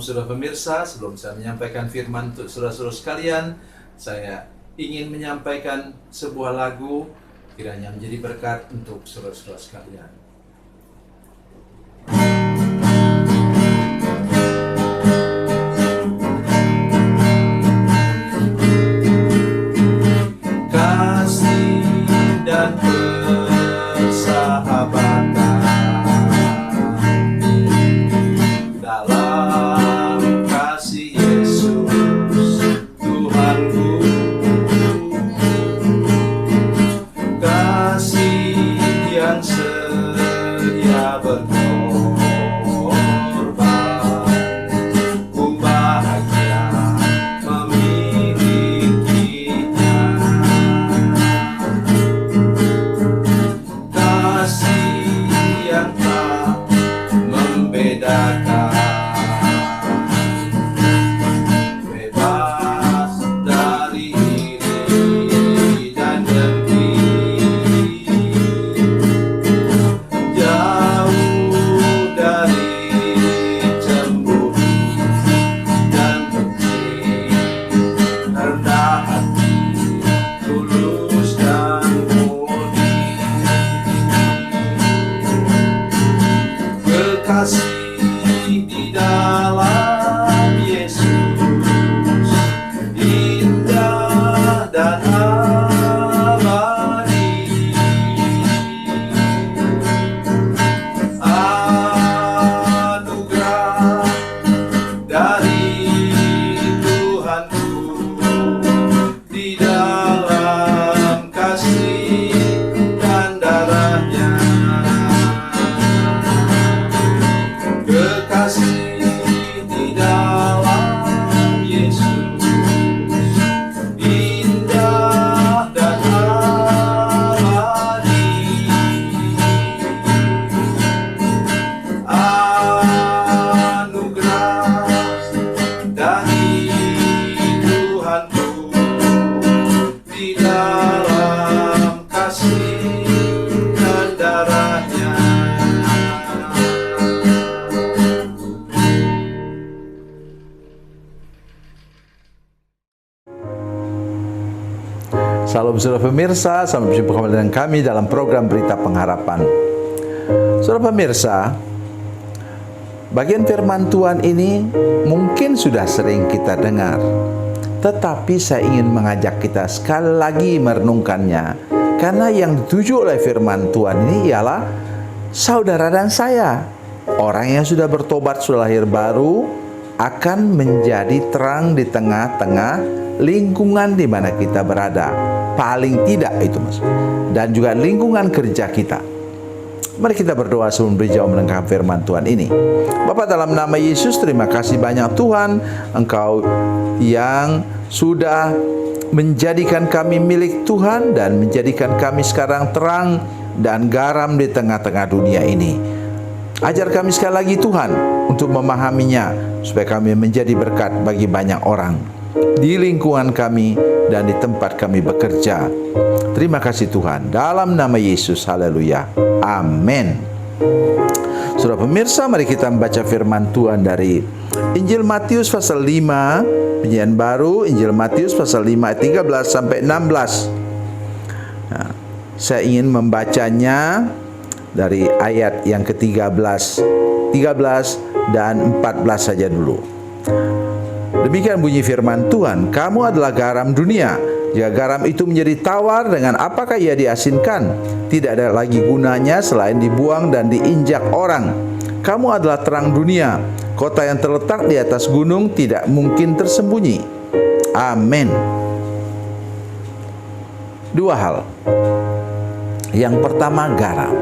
saudara pemirsa, sebelum saya menyampaikan firman untuk saudara-saudara sekalian, saya ingin menyampaikan sebuah lagu kiranya menjadi berkat untuk saudara-saudara sekalian. Kasih dan persahabatan dalam kasih Yesus Tuhanku, kasih yang sedia berkorban, ku bahagia memilikinya. Kasih yang tak membedakan, bebas dari iri dan dengki, jauh dari cemburu dan benci, rendah hati, tulus dan murni. Kekasih di dalam Yesus indah dan abadi. Anugerah dari Tuhanku di dalam kasih dan darahnya. Kekasih di dalam Yesus indah dan abadi. Anugerah dari Tuhanku di dalam kasih dan darahnya. Salam saudara pemirsa, selamat berjumpa kembali dengan kami dalam program Berita Pengharapan. Saudara pemirsa, bagian firman Tuhan ini mungkin sudah sering kita dengar, tetapi saya ingin mengajak kita sekali lagi merenungkannya, karena yang dituju oleh firman Tuhan ini ialah saudara dan saya. Orang yang sudah bertobat, sudah lahir baru, akan menjadi terang di tengah-tengah lingkungan di mana kita berada. Paling tidak itu mas. Dan juga lingkungan kerja kita. Mari kita berdoa sebelum berjauh mendengar firman Tuhan ini. Bapa, dalam nama Yesus, terima kasih banyak Tuhan, Engkau yang sudah menjadikan kami milik Tuhan dan menjadikan kami sekarang terang dan garam di tengah-tengah dunia ini. Ajar kami sekali lagi Tuhan untuk memahaminya, supaya kami menjadi berkat bagi banyak orang di lingkungan kami dan di tempat kami bekerja. Terima kasih Tuhan, dalam nama Yesus, haleluya, amin. Saudara pemirsa, mari kita membaca firman Tuhan dari Injil Matius pasal 5, Perjanjian Baru, Injil Matius pasal 5 ayat 13 sampai 16. Nah, saya ingin membacanya dari ayat yang ke-13, 13 dan 14 saja dulu. Demikian bunyi firman Tuhan, kamu adalah garam dunia. Jika garam itu menjadi tawar, dengan apakah ia diasinkan? Tidak ada lagi gunanya selain dibuang dan diinjak orang. Kamu adalah terang dunia. Kota yang terletak di atas gunung tidak mungkin tersembunyi. Amin. Dua hal. Yang pertama, garam.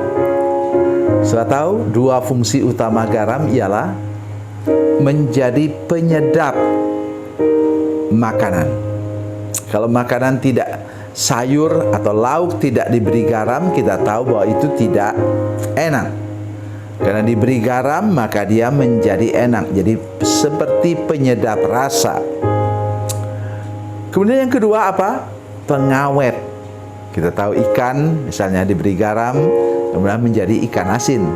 Sudah tahu, dua fungsi utama garam ialah menjadi penyedap makanan. Kalau makanan tidak, sayur atau lauk tidak diberi garam, kita tahu bahwa itu tidak enak. Karena diberi garam, maka dia menjadi enak. Jadi seperti penyedap rasa. Kemudian yang kedua apa? Pengawet. Kita tahu ikan misalnya diberi garam, kemudian menjadi ikan asin.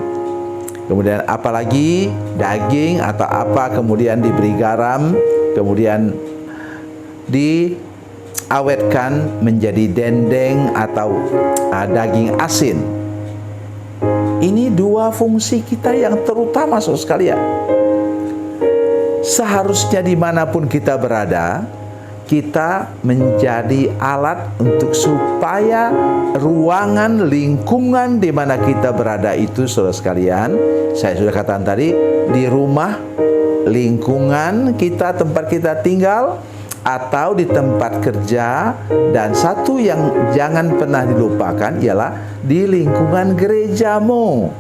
Kemudian apalagi daging atau apa kemudian diberi garam, kemudian diawetkan menjadi dendeng atau daging asin. Ini dua fungsi kita yang terutama, saudara sekalian. Seharusnya dimanapun kita berada, kita menjadi alat untuk supaya ruangan, lingkungan di mana kita berada itu, saudara sekalian, saya sudah katakan tadi, di rumah, lingkungan kita, tempat kita tinggal, atau di tempat kerja, dan satu yang jangan pernah dilupakan ialah di lingkungan gerejamu.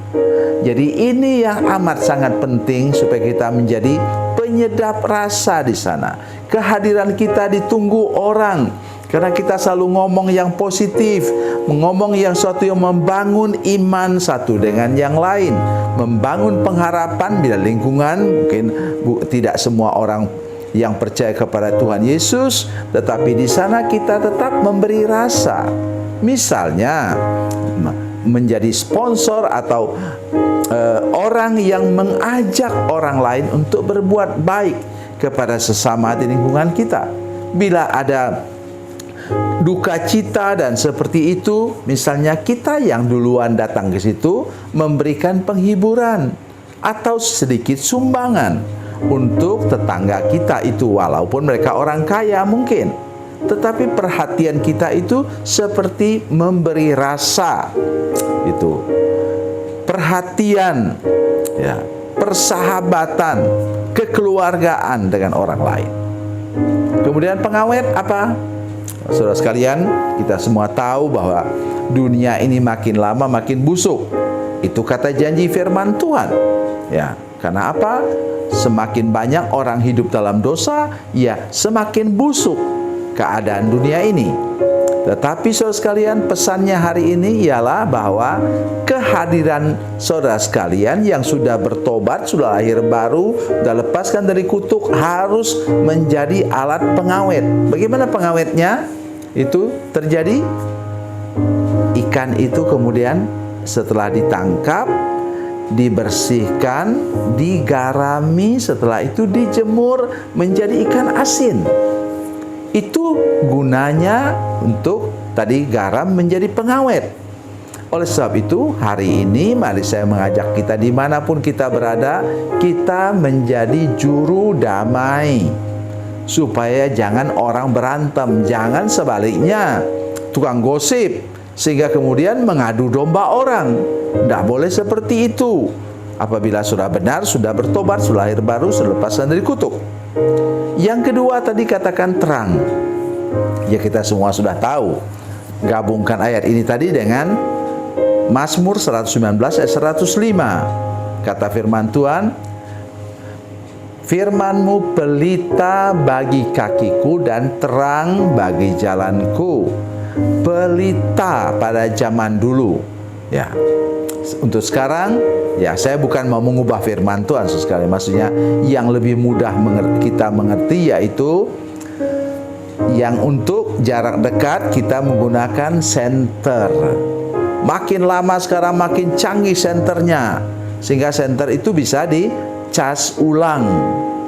Jadi ini yang amat sangat penting supaya kita menjadi penyedap rasa di sana. Kehadiran kita ditunggu orang karena kita selalu ngomong yang positif, ngomong yang suatu yang membangun iman satu dengan yang lain, membangun pengharapan bila lingkungan mungkin tidak semua orang yang percaya kepada Tuhan Yesus, tetapi di sana kita tetap memberi rasa. Misalnya menjadi sponsor atau orang yang mengajak orang lain untuk berbuat baik kepada sesama di lingkungan kita. Bila ada duka cita dan seperti itu, misalnya kita yang duluan datang ke situ memberikan penghiburan atau sedikit sumbangan untuk tetangga kita itu, walaupun mereka orang kaya mungkin, tetapi perhatian kita itu seperti memberi rasa, itu perhatian, ya, persahabatan, kekeluargaan dengan orang lain. Kemudian pengawet apa? Saudara sekalian, kita semua tahu bahwa dunia ini makin lama makin busuk. Itu kata janji firman Tuhan. Ya, karena apa? Semakin banyak orang hidup dalam dosa, ya semakin busuk keadaan dunia ini. Tetapi saudara sekalian, pesannya hari ini ialah bahwa kehadiran saudara sekalian yang sudah bertobat, sudah lahir baru, sudah lepaskan dari kutuk, harus menjadi alat pengawet. Bagaimana pengawetnya? Itu terjadi, ikan itu kemudian setelah ditangkap, dibersihkan, digarami, setelah itu dijemur menjadi ikan asin. Itu gunanya untuk tadi garam menjadi pengawet. Oleh sebab itu hari ini mari saya mengajak kita dimanapun kita berada, kita menjadi juru damai, supaya jangan orang berantem, jangan sebaliknya tukang gosip sehingga kemudian mengadu domba orang. Tidak boleh seperti itu. Apabila sudah benar, sudah bertobat, sudah lahir baru, sudah lepaskan dari kutuk. Yang kedua tadi katakan terang. Ya kita semua sudah tahu. Gabungkan ayat ini tadi dengan Mazmur 119 ayat 105. Kata firman Tuhan, firman-Mu pelita bagi kakiku dan terang bagi jalanku. Pelita pada zaman dulu, ya. Untuk sekarang, ya saya bukan mau mengubah firman Tuhan sekali. Maksudnya yang lebih mudah kita mengerti yaitu yang untuk jarak dekat kita menggunakan senter. Makin lama sekarang makin canggih senternya, sehingga senter itu bisa dicas ulang.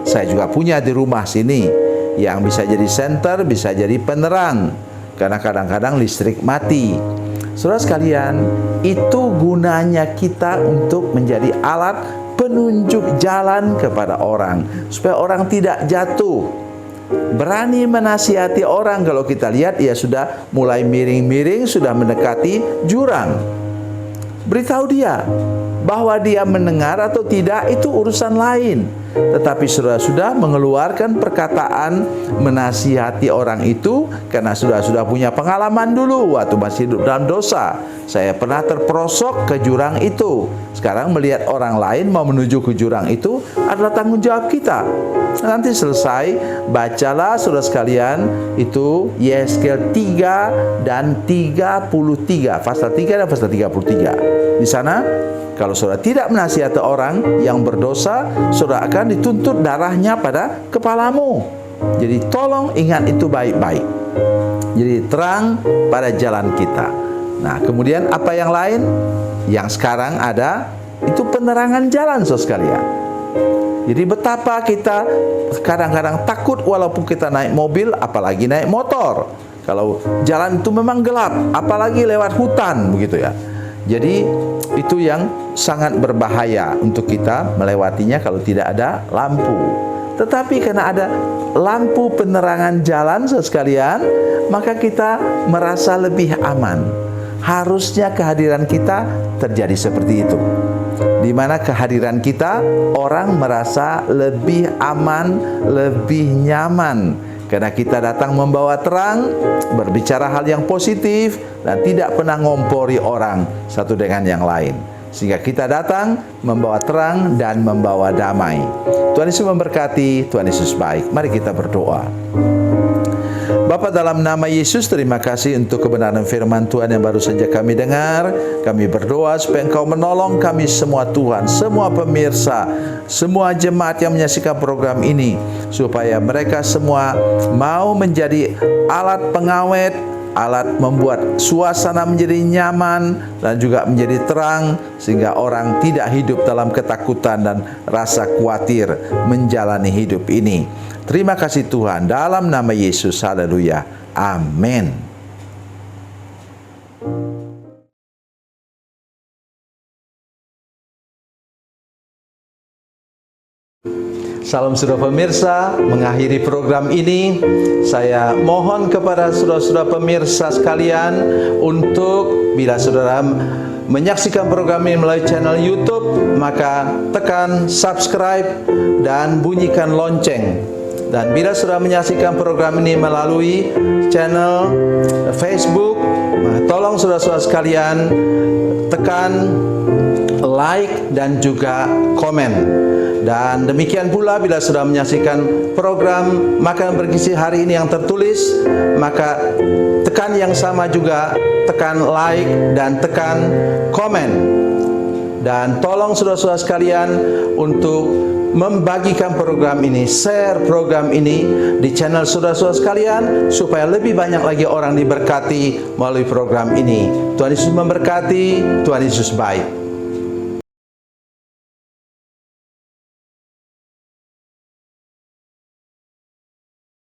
Saya juga punya di rumah sini yang bisa jadi senter, bisa jadi penerang, karena kadang-kadang listrik mati. Saudara sekalian, itu gunanya kita untuk menjadi alat penunjuk jalan kepada orang, supaya orang tidak jatuh. Berani menasihati orang kalau kita lihat ia sudah mulai miring-miring, sudah mendekati jurang. Beritahu dia bahwa dia mendengar atau tidak itu urusan lain. Tetapi sudah mengeluarkan perkataan menasihati orang itu karena sudah punya pengalaman dulu waktu masih hidup dalam dosa. Saya pernah terperosok ke jurang itu. Sekarang melihat orang lain mau menuju ke jurang itu adalah tanggung jawab kita. Nanti selesai, bacalah saudara sekalian itu Yeskel 3 dan 33, pasal 3 dan pasal 33. Di sana kalau saudara tidak menasihati orang yang berdosa, saudara akan dituntut darahnya pada kepalamu. Jadi tolong ingat itu baik-baik. Jadi terang pada jalan kita. Nah, kemudian apa yang lain? Yang sekarang ada itu penerangan jalan, saudara sekalian. Jadi betapa kita kadang-kadang takut walaupun kita naik mobil, apalagi naik motor. Kalau jalan itu memang gelap, apalagi lewat hutan, begitu ya. Jadi itu yang sangat berbahaya untuk kita melewatinya kalau tidak ada lampu. Tetapi karena ada lampu penerangan jalan, saudara sekalian, maka kita merasa lebih aman. Harusnya kehadiran kita terjadi seperti itu, di mana kehadiran kita orang merasa lebih aman, lebih nyaman, karena kita datang membawa terang, berbicara hal yang positif, dan tidak pernah ngompori orang satu dengan yang lain. Sehingga kita datang membawa terang dan membawa damai. Tuhan Yesus memberkati, Tuhan Yesus baik. Mari kita berdoa. Bapa, dalam nama Yesus, terima kasih untuk kebenaran firman Tuhan yang baru saja kami dengar. Kami berdoa supaya Engkau menolong kami semua, Tuhan, semua pemirsa, semua jemaat yang menyaksikan program ini, supaya mereka semua mau menjadi alat pengawet, alat membuat suasana menjadi nyaman dan juga menjadi terang, sehingga orang tidak hidup dalam ketakutan dan rasa khawatir menjalani hidup ini. Terima kasih Tuhan, dalam nama Yesus, haleluya, amin. Salam saudara pemirsa, mengakhiri program ini, saya mohon kepada saudara-saudara pemirsa sekalian untuk bila saudara menyaksikan program ini melalui channel YouTube, maka tekan subscribe dan bunyikan lonceng. Dan bila sudah menyaksikan program ini melalui channel Facebook, tolong saudara-saudara sekalian tekan like dan juga komen. Dan demikian pula bila sudah menyaksikan program Makanan Bergizi hari ini yang tertulis, maka tekan yang sama juga, tekan like dan tekan komen. Dan tolong saudara-saudara sekalian untuk membagikan program ini, share program ini di channel saudara-saudara sekalian, supaya lebih banyak lagi orang diberkati melalui program ini. Tuhan Yesus memberkati, Tuhan Yesus baik.